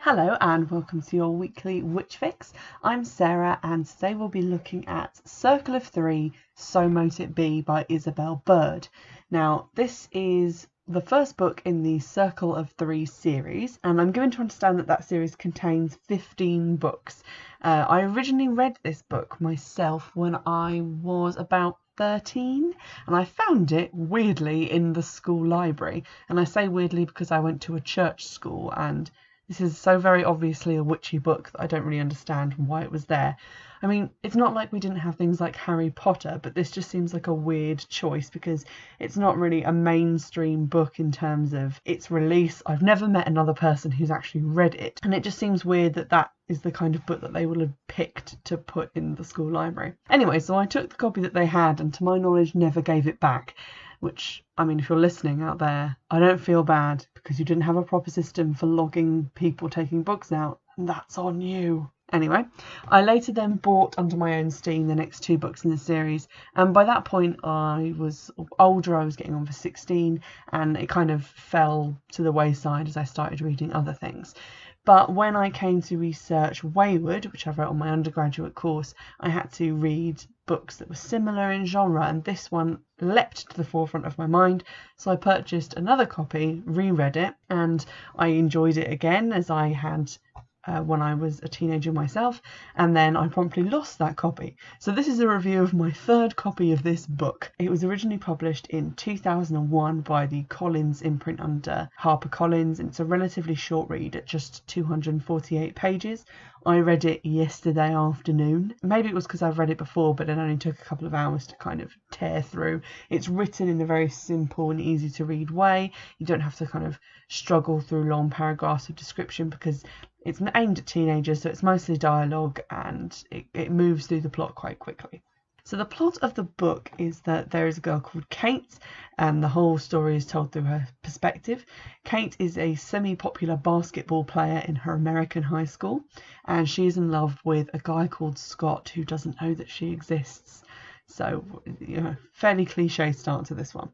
Hello and welcome to your weekly Witchfix. I'm Sarah and today we'll be looking at Circle of Three, So Mote It Be by Isobel Bird. Now this is the first book in the Circle of Three series, and I'm given to understand that that series contains 15 books. I originally read this book myself when I was about 13 and I found it weirdly in the school library, and I say weirdly because I went to a church school and this is so very obviously a witchy book that I don't really understand why it was there. I mean, it's not like we didn't have things like Harry Potter, but this just seems like a weird choice because it's not really a mainstream book in terms of its release. I've never met another person who's actually read it, and it just seems weird that that is the kind of book that they will have picked to put in the school library. Anyway, so I took the copy that they had and to my knowledge never gave it back. Which, I mean, if you're listening out there, I don't feel bad because you didn't have a proper system for logging people taking books out. And that's on you. Anyway, I later then bought under my own steam the next two books in the series, and by that point I was older, I was getting on for 16, and it kind of fell to the wayside as I started reading other things. But when I came to research Wayward, which I wrote on my undergraduate course, I had to read books that were similar in genre, and this one leapt to the forefront of my mind. So I purchased another copy, reread it, and I enjoyed it again as I had when I was a teenager myself, and then I promptly lost that copy. So this is a review of my third copy of this book. It was originally published in 2001 by the Collins imprint under HarperCollins, and it's a relatively short read at just 248 pages. I read it yesterday afternoon. Maybe it was because I've read it before, but it only took a couple of hours to kind of tear through. It's written in a very simple and easy to read way. You don't have to kind of struggle through long paragraphs of description because it's aimed at teenagers, so it's mostly dialogue and it moves through the plot quite quickly. So the plot of the book is that there is a girl called Kate, and the whole story is told through her perspective. Kate is a semi-popular basketball player in her American high school, and she is in love with a guy called Scott who doesn't know that she exists. So, you know, fairly cliche start to this one.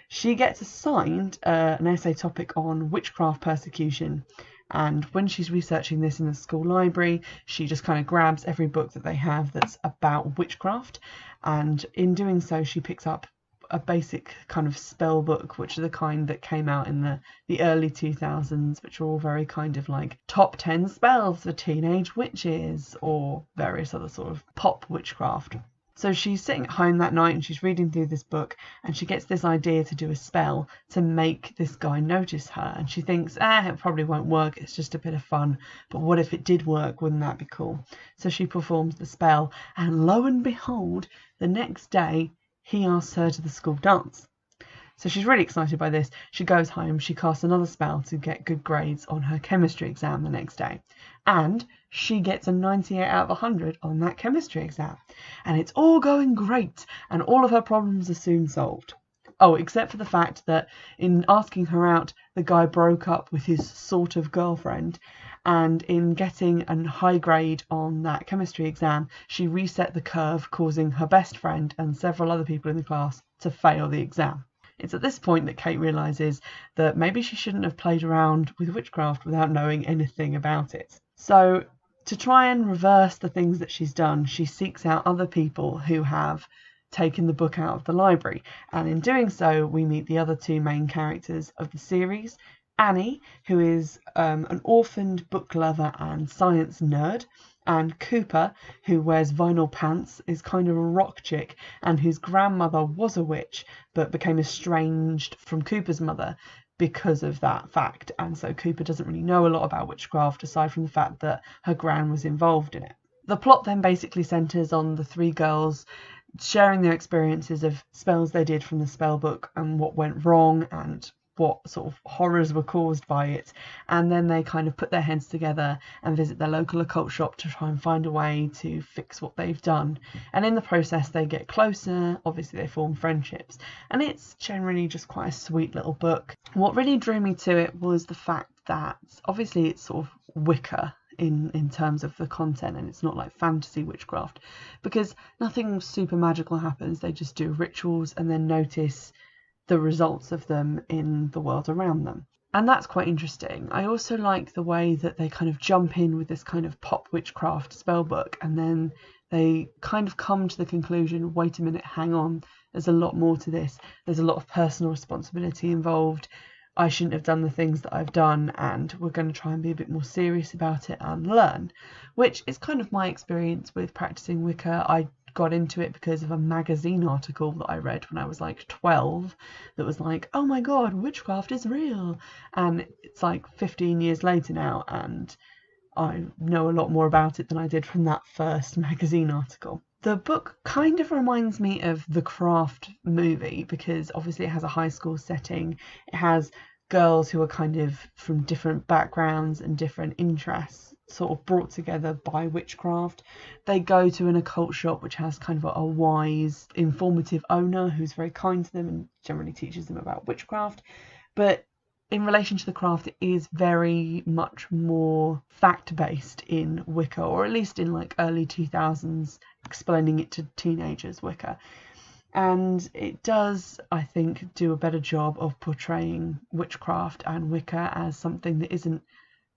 She gets assigned an essay topic on witchcraft persecution, and when she's researching this in the school library, she just kind of grabs every book that they have that's about witchcraft, and in doing so she picks up a basic kind of spell book, which are the kind that came out in the early 2000s, which are all very kind of like top 10 spells for teenage witches or various other sort of pop witchcraft. So she's sitting at home that night and she's reading through this book, and she gets this idea to do a spell to make this guy notice her, and she thinks, it probably won't work, it's just a bit of fun, but what if it did work? Wouldn't that be cool? So she performs the spell, and lo and behold, the next day he asks her to the school dance. So she's really excited by this. She goes home, she casts another spell to get good grades on her chemistry exam the next day. And she gets a 98 out of 100 on that chemistry exam. And it's all going great, and all of her problems are soon solved. Oh, except for the fact that in asking her out, the guy broke up with his sort of girlfriend. And in getting a high grade on that chemistry exam, she reset the curve, causing her best friend and several other people in the class to fail the exam. It's at this point that Kate realises that maybe she shouldn't have played around with witchcraft without knowing anything about it. So to try and reverse the things that she's done, she seeks out other people who have taken the book out of the library. And in doing so, we meet the other two main characters of the series. Annie, who is an orphaned book lover and science nerd, and Cooper, who wears vinyl pants, is kind of a rock chick, and whose grandmother was a witch but became estranged from Cooper's mother because of that fact, and so Cooper doesn't really know a lot about witchcraft aside from the fact that her gran was involved in it. The plot then basically centres on the three girls sharing their experiences of spells they did from the spell book and what went wrong and what sort of horrors were caused by it, and then they kind of put their heads together and visit their local occult shop to try and find a way to fix what they've done, and in the process they get closer. Obviously they form friendships, and it's generally just quite a sweet little book. What really drew me to it was the fact that obviously it's sort of Wicca in terms of the content, and it's not like fantasy witchcraft because nothing super magical happens. They just do rituals and then notice the results of them in the world around them. And that's quite interesting. I also like the way that they kind of jump in with this kind of pop witchcraft spell book, and then they kind of come to the conclusion, wait a minute, hang on, there's a lot more to this. There's a lot of personal responsibility involved. I shouldn't have done the things that I've done, and we're going to try and be a bit more serious about it and learn, which is kind of my experience with practicing Wicca. I got into it because of a magazine article that I read when I was like 12 that was like, oh my god, witchcraft is real, and it's like 15 years later now, and I know a lot more about it than I did from that first magazine article. The book kind of reminds me of The Craft movie, because obviously it has a high school setting. It has girls who are kind of from different backgrounds and different interests sort of brought together by witchcraft. They go to an occult shop which has kind of a wise, informative owner who's very kind to them and generally teaches them about witchcraft. But in relation to The Craft, it is very much more fact-based in Wicca, or at least in like early 2000s, explaining it to teenagers Wicca. And it does, I think, do a better job of portraying witchcraft and Wicca as something that isn't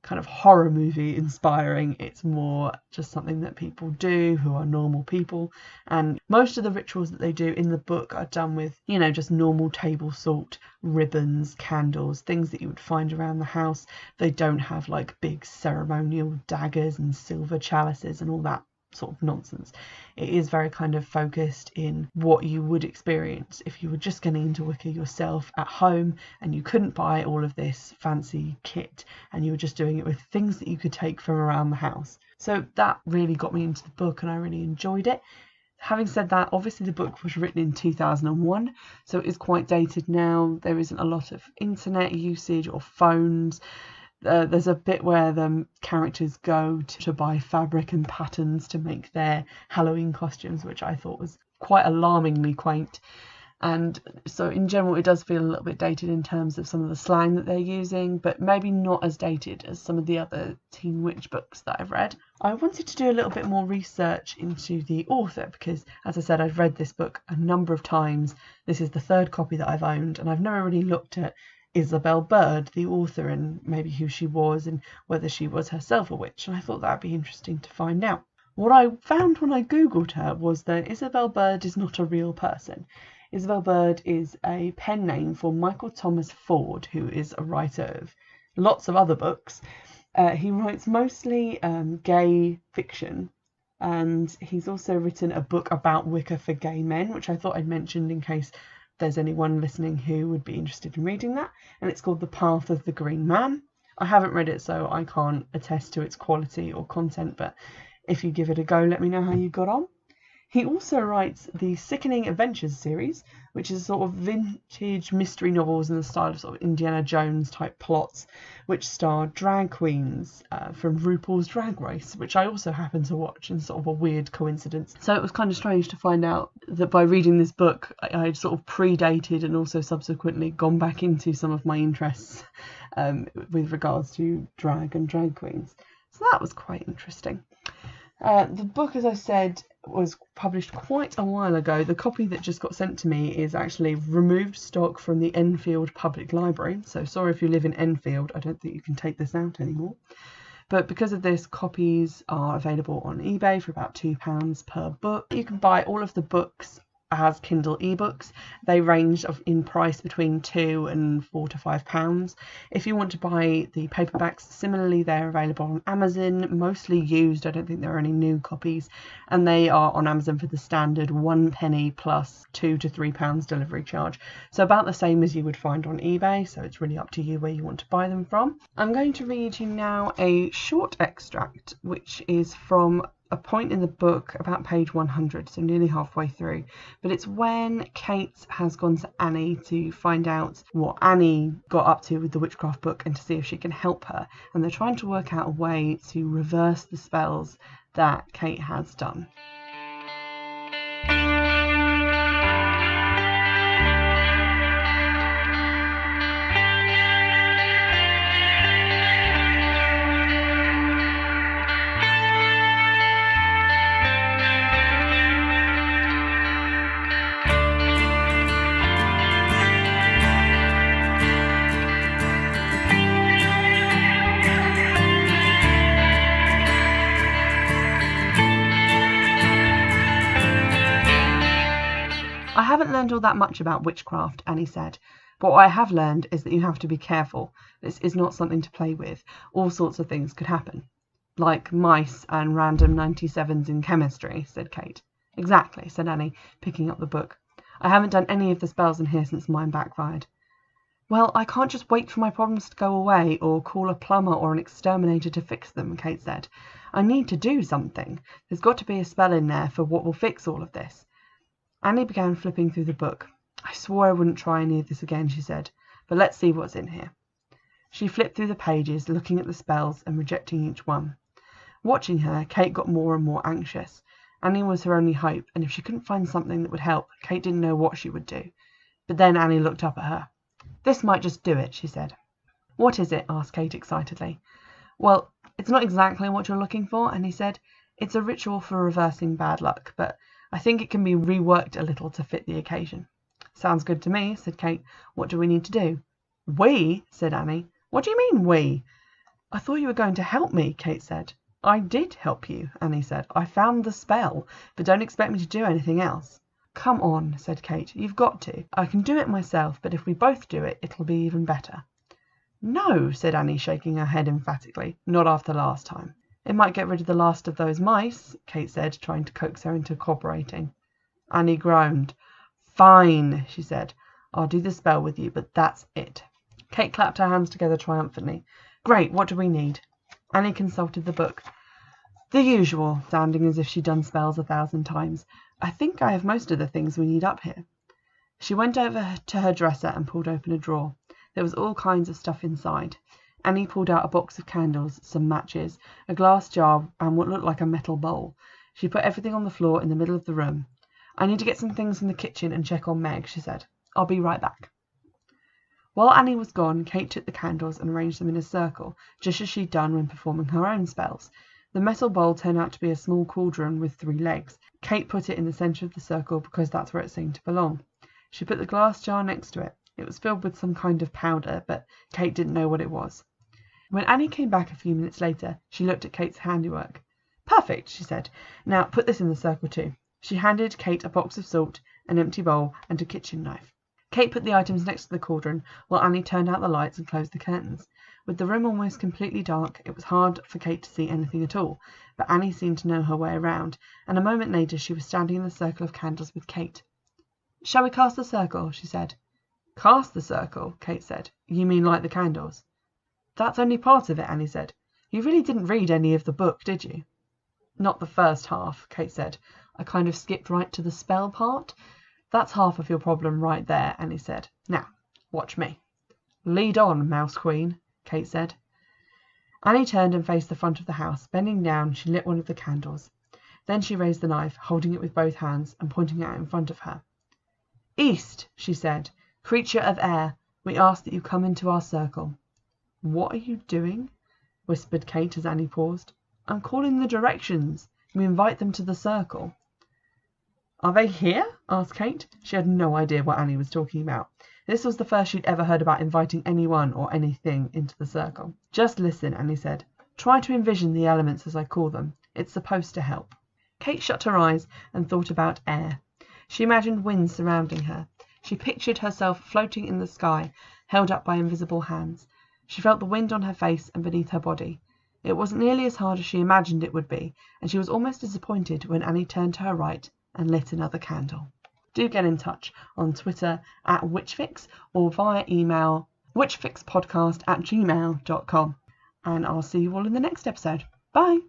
kind of horror movie inspiring. It's more just something that people do who are normal people, and most of the rituals that they do in the book are done with, you know, just normal table salt, ribbons, candles, things that you would find around the house. They don't have like big ceremonial daggers and silver chalices and all that sort of nonsense. It is very kind of focused in what you would experience if you were just getting into Wicca yourself at home and you couldn't buy all of this fancy kit and you were just doing it with things that you could take from around the house. So that really got me into the book and I really enjoyed it. Having said that, obviously the book was written in 2001, so it is quite dated now. There isn't a lot of internet usage or phones. There's a bit where the characters go to buy fabric and patterns to make their Halloween costumes, which I thought was quite alarmingly quaint. And so in general, it does feel a little bit dated in terms of some of the slang that they're using, but maybe not as dated as some of the other teen witch books that I've read. I wanted to do a little bit more research into the author because, as I said, I've read this book a number of times. This is the third copy that I've owned, and I've never really looked at Isobel Bird, the author, and maybe who she was and whether she was herself a witch, and I thought that'd be interesting to find out. What I found when I googled her was that Isobel Bird is not a real person. Isobel Bird is a pen name for Michael Thomas Ford, who is a writer of lots of other books. He writes mostly gay fiction, and he's also written a book about Wicca for gay men, which I thought I'd mentioned in case there's anyone listening who would be interested in reading that, and it's called The Path of the Green Man. I haven't read it, so I can't attest to its quality or content, but if you give it a go, let me know how you got on. He also writes the Sickening Adventures series, which is sort of vintage mystery novels in the style of sort of Indiana Jones type plots, which star drag queens from RuPaul's Drag Race, which I also happen to watch in sort of a weird coincidence. So it was kind of strange to find out that by reading this book, I had sort of predated and also subsequently gone back into some of my interests with regards to drag and drag queens. So that was quite interesting. The book, as I said, was published quite a while ago. The copy that just got sent to me is actually removed stock from the Enfield Public Library. So sorry if you live in Enfield, I don't think you can take this out anymore. But because of this, copies are available on eBay for about £2 per book. You can buy all of the books as Kindle ebooks. They range in price between £2 and £4 to £5. If you want to buy the paperbacks, similarly they're available on Amazon, mostly used. I don't think there are any new copies, and they are on Amazon for the standard £1 plus £2 to £3 delivery charge, so about the same as you would find on eBay. So it's really up to you where you want to buy them from. I'm going to read you now a short extract which is from a point in the book about page 100, so nearly halfway through, but it's when Kate has gone to Annie to find out what Annie got up to with the witchcraft book and to see if she can help her, and they're trying to work out a way to reverse the spells that Kate has done. I haven't learned all that much about witchcraft, Annie said, but what I have learned is that you have to be careful. This is not something to play with. All sorts of things could happen. Like mice and random 97s in chemistry, said Kate. Exactly, said Annie, picking up the book. I haven't done any of the spells in here since mine backfired. Well, I can't just wait for my problems to go away or call a plumber or an exterminator to fix them, Kate said. I need to do something. There's got to be a spell in there for what will fix all of this. Annie began flipping through the book. I swore I wouldn't try any of this again, she said, but let's see what's in here. She flipped through the pages, looking at the spells and rejecting each one. Watching her, Kate got more and more anxious. Annie was her only hope, and if she couldn't find something that would help, Kate didn't know what she would do. But then Annie looked up at her. This might just do it, she said. What is it? Asked Kate excitedly. Well, it's not exactly what you're looking for, Annie said. It's a ritual for reversing bad luck, but I think it can be reworked a little to fit the occasion. Sounds good to me, said Kate. What do we need to do? We? Said Annie. What do you mean, we? I thought you were going to help me, Kate said. I did help you, Annie said. I found the spell, but don't expect me to do anything else. Come on, said Kate. You've got to. I can do it myself, but if we both do it, it'll be even better. No, said Annie, shaking her head emphatically. Not after last time. It might get rid of the last of those mice, Kate said, trying to coax her into cooperating. Annie groaned. Fine, she said. I'll do the spell with you, but that's it. Kate clapped her hands together triumphantly. Great, what do we need? Annie consulted the book. The usual, sounding as if she'd done spells 1,000 times. I think I have most of the things we need up here. She went over to her dresser and pulled open a drawer. There was all kinds of stuff inside. Annie pulled out a box of candles, some matches, a glass jar, and what looked like a metal bowl. She put everything on the floor in the middle of the room. I need to get some things from the kitchen and check on Meg, she said. I'll be right back. While Annie was gone, Kate took the candles and arranged them in a circle, just as she'd done when performing her own spells. The metal bowl turned out to be a small cauldron with 3 legs. Kate put it in the centre of the circle because that's where it seemed to belong. She put the glass jar next to it. It was filled with some kind of powder, but Kate didn't know what it was. When Annie came back a few minutes later, she looked at Kate's handiwork. Perfect, she said. Now put this in the circle too. She handed Kate a box of salt, an empty bowl, and a kitchen knife. Kate put the items next to the cauldron, while Annie turned out the lights and closed the curtains. With the room almost completely dark, it was hard for Kate to see anything at all, but Annie seemed to know her way around, and a moment later she was standing in the circle of candles with Kate. Shall we cast the circle? She said. Cast the circle? Kate said. You mean light the candles? That's only part of it, Annie said. You really didn't read any of the book, did you? Not the first half, Kate said. I kind of skipped right to the spell part. That's half of your problem right there, Annie said. Now, watch me. Lead on, Mouse Queen, Kate said. Annie turned and faced the front of the house. Bending down, she lit one of the candles. Then she raised the knife, holding it with both hands and pointing it out in front of her. East, she said. Creature of air, we ask that you come into our circle. What are you doing? Whispered Kate as Annie paused. I'm calling the directions. We invite them to the circle. Are they here? Asked Kate. She had no idea what Annie was talking about. This was the first she'd ever heard about inviting anyone or anything into the circle. Just listen, Annie said. Try to envision the elements as I call them. It's supposed to help. Kate shut her eyes and thought about air. She imagined wind surrounding her. She pictured herself floating in the sky, held up by invisible hands. She felt the wind on her face and beneath her body. It wasn't nearly as hard as she imagined it would be, and she was almost disappointed when Annie turned to her right and lit another candle. Do get in touch on Twitter @Witchfix or via email witchfixpodcast@gmail.com. And I'll see you all in the next episode. Bye!